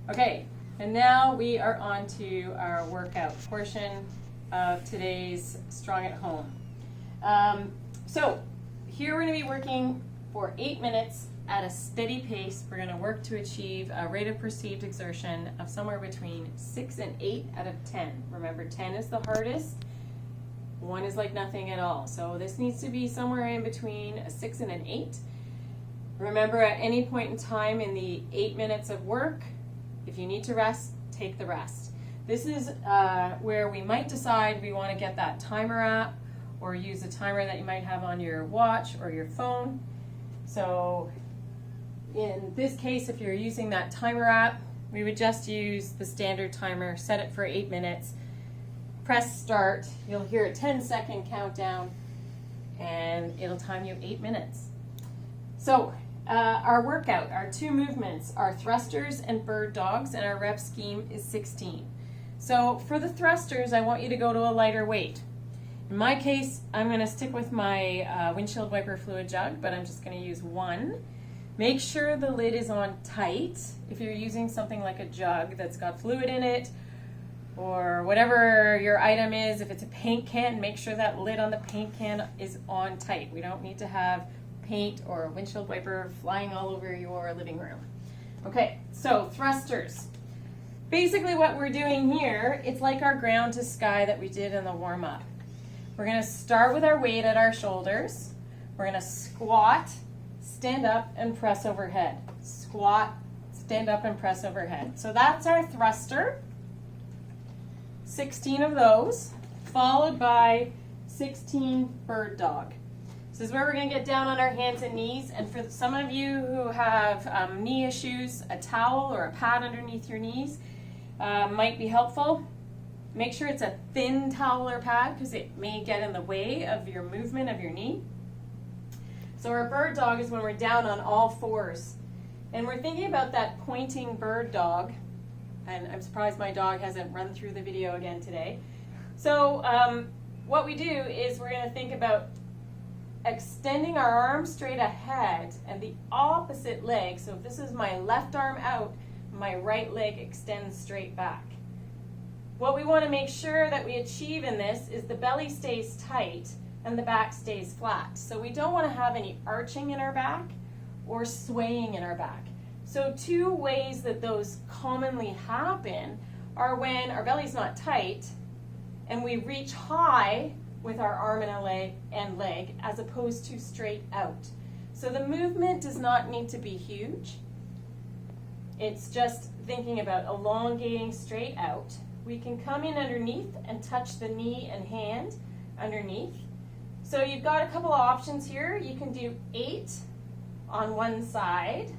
Okay, and now we are on to our workout portion of today's Strong at Home. So here we're going to be working for 8 minutes at a steady pace. We're going to work to achieve a rate of perceived exertion of somewhere between 6 and 8 out of 10. Remember, 10 is the hardest, 1 is like nothing at all. So this needs to be somewhere in between a 6 and an 8. Remember, at any point in time in the 8 minutes of work, if you need to rest, take the rest. This is where we might decide we want to get that timer app or use a timer that you might have on your watch or your phone. So in this case, if you're using that timer app, we would just use the standard timer, set it for 8 minutes, press start, you'll hear a 10-second countdown, and it'll time you 8 minutes. So our workout, our 2 movements are thrusters and bird dogs, and our rep scheme is 16. So for the thrusters, I want you to go to a lighter weight. In my case, I'm going to stick with my windshield wiper fluid jug, but I'm just going to use 1. Make sure the lid is on tight. If you're using something like a jug that's got fluid in it, or whatever your item is, if it's a paint can, make sure that lid on the paint can is on tight. We don't need to have paint or windshield wiper flying all over your living room. Okay, so thrusters. Basically what we're doing here, it's like our ground to sky that we did in the warm-up. We're going to start with our weight at our shoulders. We're going to squat, stand up, and press overhead. Squat, stand up, and press overhead. So that's our thruster. 16 of those, followed by 16 bird dog. This is where we're going to get down on our hands and knees, and for some of you who have knee issues, a towel or a pad underneath your knees might be helpful. Make sure it's a thin towel or pad because it may get in the way of your movement of your knee. So our bird dog is when we're down on all fours, and we're thinking about that pointing bird dog, and I'm surprised my dog hasn't run through the video again today. So what we do is we're going to think about extending our arm straight ahead and the opposite leg. So if this is my left arm out, my right leg extends straight back. What we want to make sure that we achieve in this is the belly stays tight and the back stays flat. So we don't want to have any arching in our back or swaying in our back. So 2 ways that those commonly happen are when our belly's not tight and we reach high with our arm and leg as opposed to straight out. So the movement does not need to be huge. It's just thinking about elongating straight out. We can come in underneath and touch the knee and hand underneath. So you've got a couple of options here. You can do 8 on one side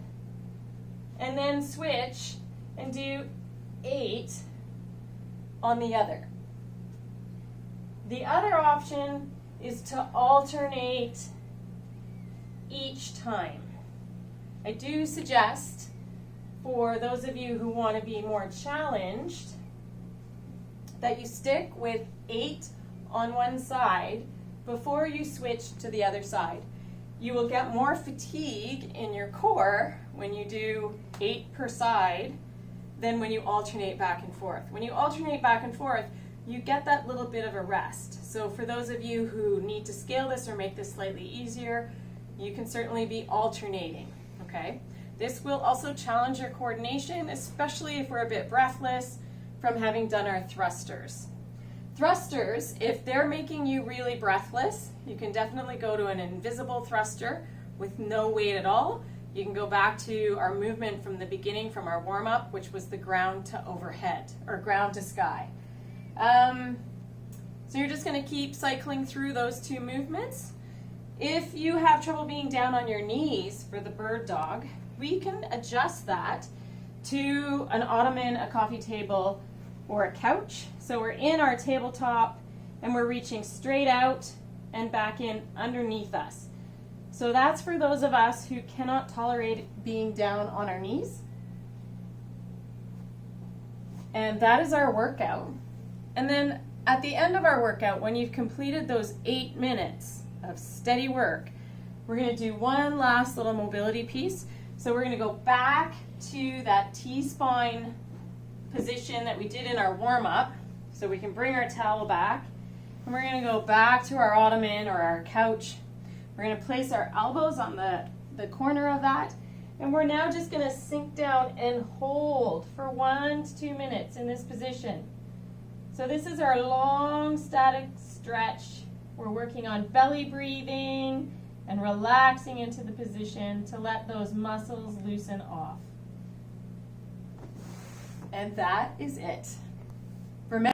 and then switch and do 8 on the other. The other option is to alternate each time. I do suggest for those of you who want to be more challenged that you stick with 8 on one side before you switch to the other side. You will get more fatigue in your core when you do 8 per side than when you alternate back and forth. When you alternate back and forth, you get that little bit of a rest. So for those of you who need to scale this or make this slightly easier, you can certainly be alternating, okay? This will also challenge your coordination, especially if we're a bit breathless from having done our thrusters. Thrusters, if they're making you really breathless, you can definitely go to an invisible thruster with no weight at all. You can go back to our movement from the beginning, from our warm-up, which was the ground to overhead, or ground to sky. So you're just going to keep cycling through those 2 movements. If you have trouble being down on your knees for the bird dog, we can adjust that to an ottoman, a coffee table, or a couch. So we're in our tabletop and we're reaching straight out and back in underneath us. So that's for those of us who cannot tolerate being down on our knees. And that is our workout. And then at the end of our workout, when you've completed those 8 minutes of steady work, we're going to do one last little mobility piece. So we're going to go back to that T-spine position that we did in our warm-up. So we can bring our towel back. And we're going to go back to our ottoman or our couch. We're going to place our elbows on the corner of that. And we're now just going to sink down and hold for 1 to 2 minutes in this position. So this is our long static stretch. We're working on belly breathing and relaxing into the position to let those muscles loosen off. And that is it. Remember